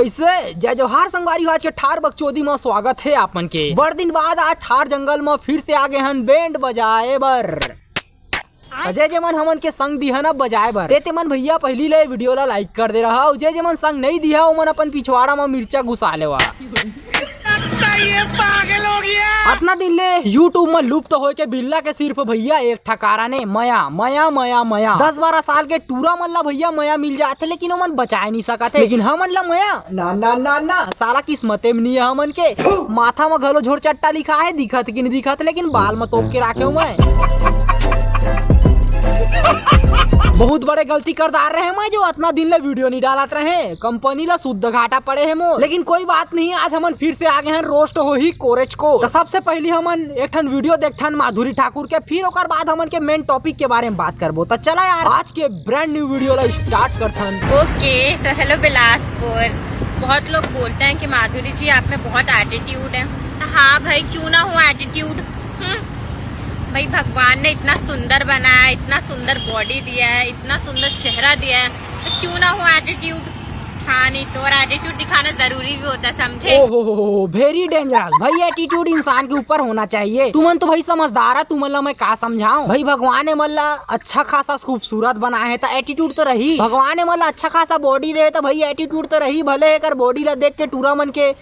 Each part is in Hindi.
कैसे जय जोहार संगवारी, आज के ठार बकचोदी में स्वागत है आपन के। बड़ दिन बाद आज ठार जंगल में फिर से आगे हन बैंड बजाए बर। अजय जमन हमन के संग दिया न बजाए बर। ते मन भैया पहली ले वीडियो ला लाइक कर दे रहा। जय जमन संग नहीं दिया ओमन अपन पिछवाड़ा में मिर्चा घुसा लेवा। अपना दिन ले यूट्यूब में लुप्त हो के बिल्ला के सिर्फ भैया एक ठकारा ने मया मया मया मया 10-12 साल के टूरा मन ला भैया मया मिल जाते, लेकिन ओमन बचाए नहीं सकते। लेकिन हमन ला मया ना ना ना ना सारा किस्मते में नहीं है हमन के। माथा में घलो झोर चट्टा लिखा है, दिखत कि नहीं दिखत, लेकिन बाल में तोप के रखे हूँ मैं। बहुत बड़े गलती कर दार रहे मैं जो इतना दिन ले वीडियो नहीं डालत रहे। कंपनी ला शुद्ध घाटा पड़े है मो, लेकिन कोई बात नहीं, आज हमन फिर से आगे हैं रोस्ट हो ही कोरेज को। तो सबसे पहले हमन एक ठन वीडियो देखथन माधुरी ठाकुर के, फिर ओकर बाद हमन के मेन टॉपिक के बारे में बात करबो। तो चला यार आज के ब्रांड न्यू वीडियो ला स्टार्ट करथन। ओके तो हेलो बिलासपुर। बहुत लोग बोलते हैं कि माधुरी जी आप में बहुत एटीट्यूड है। हाँ भाई क्यों ना हो एटीट्यूड। भाई भगवान ने इतना सुंदर बनाया, इतना सुंदर बॉडी दिया है, इतना सुंदर चेहरा दिया है, तो क्यों ना हो एटीट्यूड। हाँ नहीं तो और एटीट्यूड दिखाना जरूरी भी होता है, समझे। ओहो वेरी डेंजरस भाई, एटीट्यूड इंसान के ऊपर होना चाहिए। तुमन तो भाई समझदार है, तुमन ला मैं का समझाऊं भाई। भगवान ने मल्ला अच्छा खासा खूबसूरत बनाया है तो एटीट्यूड तो रही। भगवान ने मल्ला अच्छा खासा बॉडी दे तो भाई एटीट्यूड तो रही। भले एक बॉडी ला देख के टूरा मन के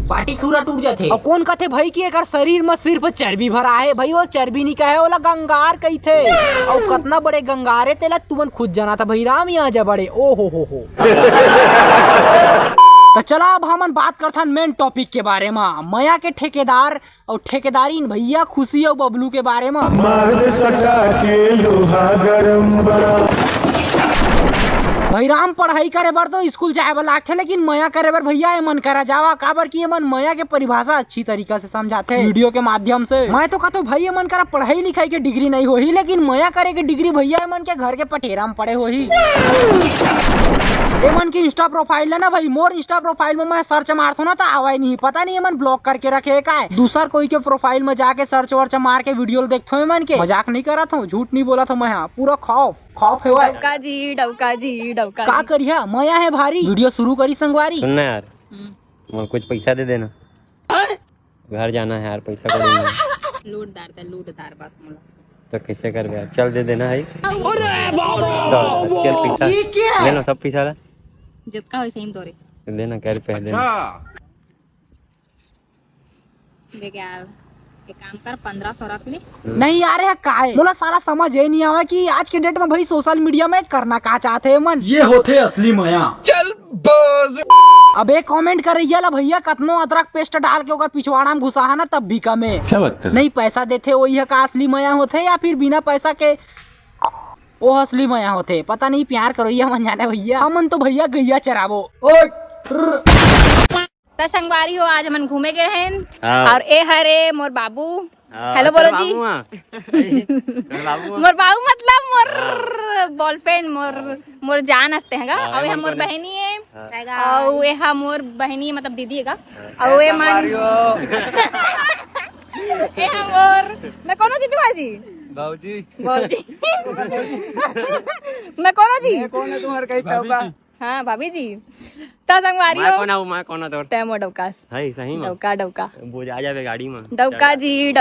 पार्टी खूरा टूट जाते। और कौन कहते भाई कि एक शरीर में सिर्फ चर्बी भरा है भाई, वो चर्बी नहीं कहे ओला गंगार कही थे। और कितना बड़े गंगारे तेला तुमन खुद जाना था भाई। राम यहाँ जा बड़े ओ हो। तो चला अब हम बात करथन मेन टॉपिक के बारे में, मया के ठेकेदार और ठेकेदारी भैया खुशी और बबलू के बारे में। भाई राम पढ़ाई करे बर तो स्कूल जाए बर लागथे, लेकिन मया करे बर भैया मन करा जावा काबर की मन मया के परिभाषा अच्छी तरीका से समझाते वीडियो के माध्यम से। मैं तो कहता भाई मन करा पढ़ाई लिखाई के डिग्री नहीं होही, लेकिन मया करे के डिग्री भैया मन के घर के पटेरा में पड़े होही। एमन की इंस्टा प्रोफाइल है ना भाई, मोर इंस्टा प्रोफाइल में मैं सर्च मारता ना तो आवाज नहीं पता नहीं एमन ब्लॉक करके रखे का है। दूसर कोई के प्रोफाइल में जाके सर्च वर्च मार के वीडियो देखते हो मन के। मजाक नहीं करा था, झूठ नहीं बोला था मैं, पूरा खौफ है। डौका जी का करिया मया है भारी। वीडियो शुरू करी संगवारी। सुनना यार, कुछ पैसा दे देना, घर जाना है यार, पैसा करेंगे। लूटदार बस मोला तो कैसे कर यार, चल दे देना है। पैसा लेना, सब पैसा ला जितना हो सही तोरे देना, कर पे देना। देख यार एक काम कर 1500 रख ले। नहीं यार है का है बोला, सारा समझ ही नहीं आवा कि आज के डेट में भाई सोशल मीडिया में करना का चाहते हैं मन। ये होते असली मया। चल बस अबे कमेंट कर रही है भैया कतनो अदरक पेस्ट डाल के ओकर पिछवाड़ा में घुसा है ना तब भी कमे। क्या बात कर नहीं पैसा देते वही है का असली मया होते, या फिर बिना पैसा के वो असली मया होते। पता नहीं प्यार करो ये मन जाने भैया। हमन तो भैया गैया चराबो। तो संगवारी हो आज हम घूमे गए हैं और ए हरे मोर बाबू। हेलो बोलो जी। मोर बाबू मतलब मोर बॉयफ्रेंड, मोर जान हंसते हैं और ये मोर बहनी है और ये मोर बहनी मतलब दीदी है और ये मन ए मोर मैं कौन जीती बाजी बाबूजी मैं कौन है तुम्हारे कहीं तौबा। हाँ भाभी जी तो संगवारी हो मैं कौन तोर तैमो डौकास है सही में डौका बोझ आ जावे गाड़ी में। डौका जी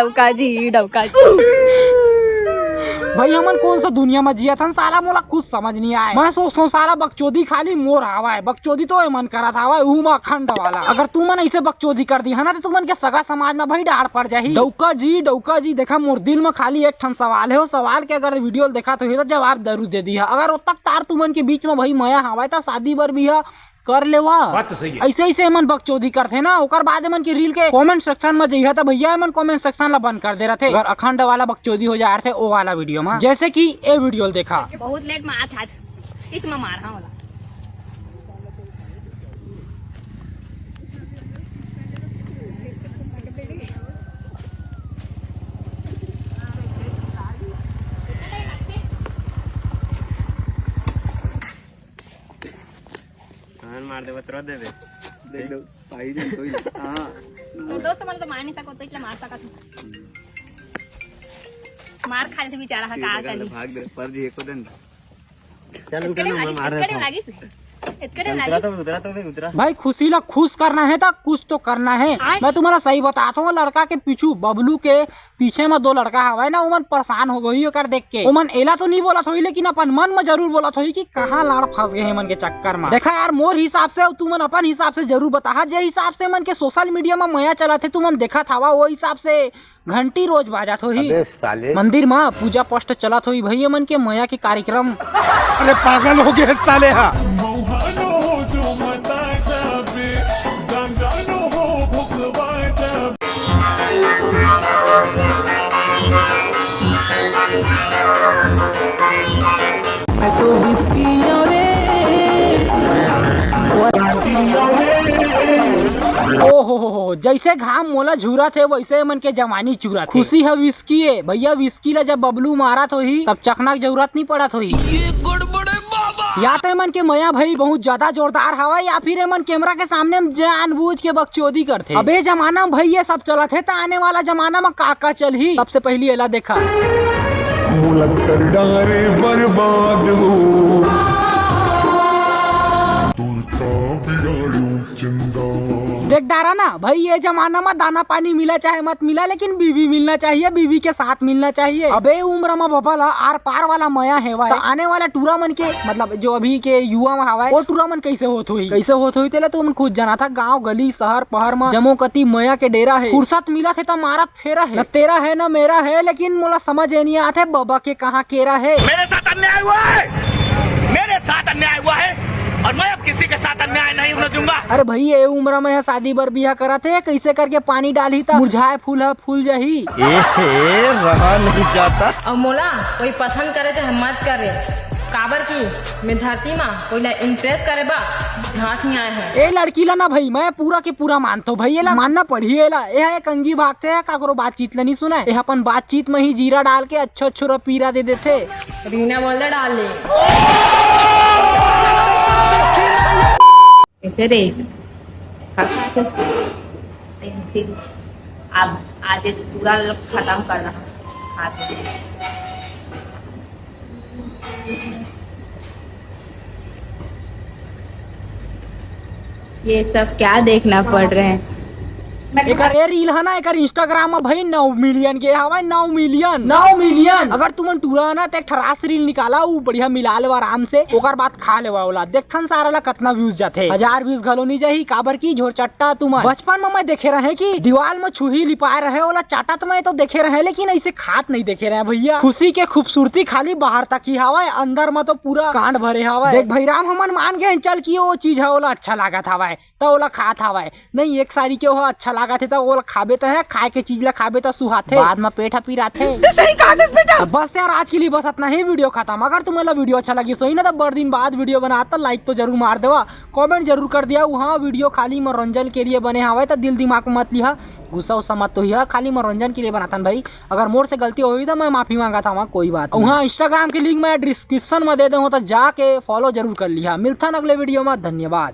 भाई हमन कौन सा दुनिया में जिया था साला मोला कुछ समझ नहीं आए। मैं सोचता हूँ साला बकचोदी खाली मोर हवा है, बकचोदी तो मन करा था अखंड वाला। अगर तू मन ऐसे बकचोदी कर दी है ना तो तुमन के सगा समाज में भाई डांट पड़ जाही। डौका जी देखा मोर दिल में खाली एक ठन सवाल है, वो सवाल के अगर वीडियो देखा तो जवाब जरूर दे दी है। अगर तक तार तुमन के बीच में भाई मया हवा तो शादी बर भी कर लेवा। ऐसे मन बकचोदी करते ना ओकर बाद मन की रील के कमेंट सेक्शन में जइहा तो भैया मन कमेंट सेक्शन ला बंद कर दे रहे थे। अगर अखंड वाला बकचोदी हो जा रहे थे वो वाला वीडियो में, जैसे कि ये वीडियो देखा बहुत लेट में आता इसमें मार हाँ वाला। मार दे बतरा दे देख दो भाई जी कोई। हां दोस्त मन तो मार नहीं सको तो इसलिए मार सका मार खाने से बेचारा का करी भाग दे पर जी एको दिन चल उठा ना मार दे। उतरा। भाई खुशी ला खुश करना है तो कुछ तो करना है। मैं तुम्हारा सही बताता हूँ, लड़का के पीछू बबलू के पीछे में 2 लड़का हवा ना, उमन परेशान हो गई कर देख के। उमन एला तो नहीं बोला थोड़ी, लेकिन अपन मन में जरूर बोला थोड़ी कि कहाँ लाड़ फंस गए मन के चक्कर में। देखा यार, मोर हिसाब से तुमन अपन हिसाब से जरूर बता, जे हिसाब से मन के सोशल मीडिया में मया चला थे तुमन देखा था वो हिसाब से घंटी रोज बाजा थोड़ी, मंदिर में पूजा पाठ चला थोड़ी भैया मन के मया के कार्यक्रम। अरे पागल हो गए साले। ओहो, जैसे घाम मोला झूरा थे वैसे मन के जवानी चूरा थे। खुशी है विस्की है भैया, विस्की ला जब बबलू मारा तो ही तब चखना की जरूरत नहीं पड़ा थोड़ी। या तो मन के मया भाई बहुत ज्यादा जोरदार हवा, या फिर मन कैमरा के सामने जानबूझ के बकचोदी करते। अबे जमाना में भाई ये सब चला थे, तो आने वाला जमाना में काका चल ही। सबसे पहली एला देखा बर्बाद देख डारा ना भाई, ये जमाना में दाना पानी मिला चाहे मत मिला, लेकिन बीवी मिलना चाहिए, बीवी के साथ मिलना चाहिए। अबे उम्र में भला आर पार वाला मया है तो आने वाला टूरा मन के मतलब जो अभी के युवा में हवा वो टूरा मन कैसे होत हुई तेला तुम खुद जाना था। गाँव गली शहर पहर में जमो कती मया के डेरा है, फुर्सत मिला थे तो मारत फेरा है, न तेरा है न मेरा है, लेकिन मोला समझ नहीं आते बाबा के कहाँ केरा है। मेरे साथ अन्याय हुआ है, मेरे साथ अन्याय हुआ है और मैं अब किसी के साथ अन्याय नहीं होने दूंगा। अरे भाई ये उम्र में शादी बर बिया करा थे, कैसे करके पानी डाली था मुरझाए फूल है फूल जही। रहा नहीं जाता। और मोला कोई पसंद करे चाहे मत करे, काबर की मैं धरती माँ कोई ला इम्प्रेस करे बा झाँक नहीं आए हैं। ए लड़की ला ना भाई मैं पूरा के पूरा मानता हूँ भाई, ये ला मानना पड़ी है। यह एक अंगी भागते है काकरो बातचीत ला नहीं सुना है, अपन बातचीत में ही जीरा डाल के अच्छो पीरा दे देते। रीना बोल दे डाल ले कैसे रे अब आज इस पूरा खत्म कर रहा हाथ में। ये सब क्या देखना पड़ रहे हैं। एक रील है ना, एक इंस्टाग्राम में भाई 9 मिलियन के हवा, 9 मिलियन। अगर तुमन टूरा ना तो एक ठरास रील निकाला वो बढ़िया मिला ले आराम से, ओकर बाद खा ले वाला देखन सारा ला कितना व्यूज जाते, 1000 व्यूज घलो नहीं जाही। काबर की झोर चट्टा तुम बचपन में मैं देखे रहे कि दीवार में छुही लिपाए रहे वाला चाटत में तो देखे रहे, लेकिन ऐसे खात नहीं देखे रहे भैया। खुशी के खूबसूरती खाली बाहर तक ही हवा, अंदर में तो पूरा कांड भरे हवा। देख भाई राम हमन मान गए चल की वो चीज है वाला अच्छा लागत हवा तो ओला खात हवा, नहीं एक सारी के वो अच्छा लगा थे तो वो खाबे तो है, खाए के चीज ला खाबे तो सुहाते, बाद में पेट पीराते। बस यार आज के लिए बस इतना ही, वीडियो खत्म। अगर तुम्हें वीडियो अच्छा लगी सही ना तो बड़ दिन बाद वीडियो बनाता, लाइक तो जरूर मार देवा, कमेंट जरूर कर दिया। वहाँ वीडियो खाली मनोरंजन के लिए बने हवा तो दिल दिमाग में मत लिया, गुस्सा उस्सा मत तो ही, खाली मनोरंजन के लिए बनाता भाई। अगर मोर से गलती हुई तो मैं माफी मांगा था, वहाँ कोई बात। वहाँ इंस्टाग्राम की लिंक मैं डिस्क्रिप्शन में दे दूँ तो जाके फॉलो जरूर कर लिया। मिलता अगले वीडियो में, धन्यवाद।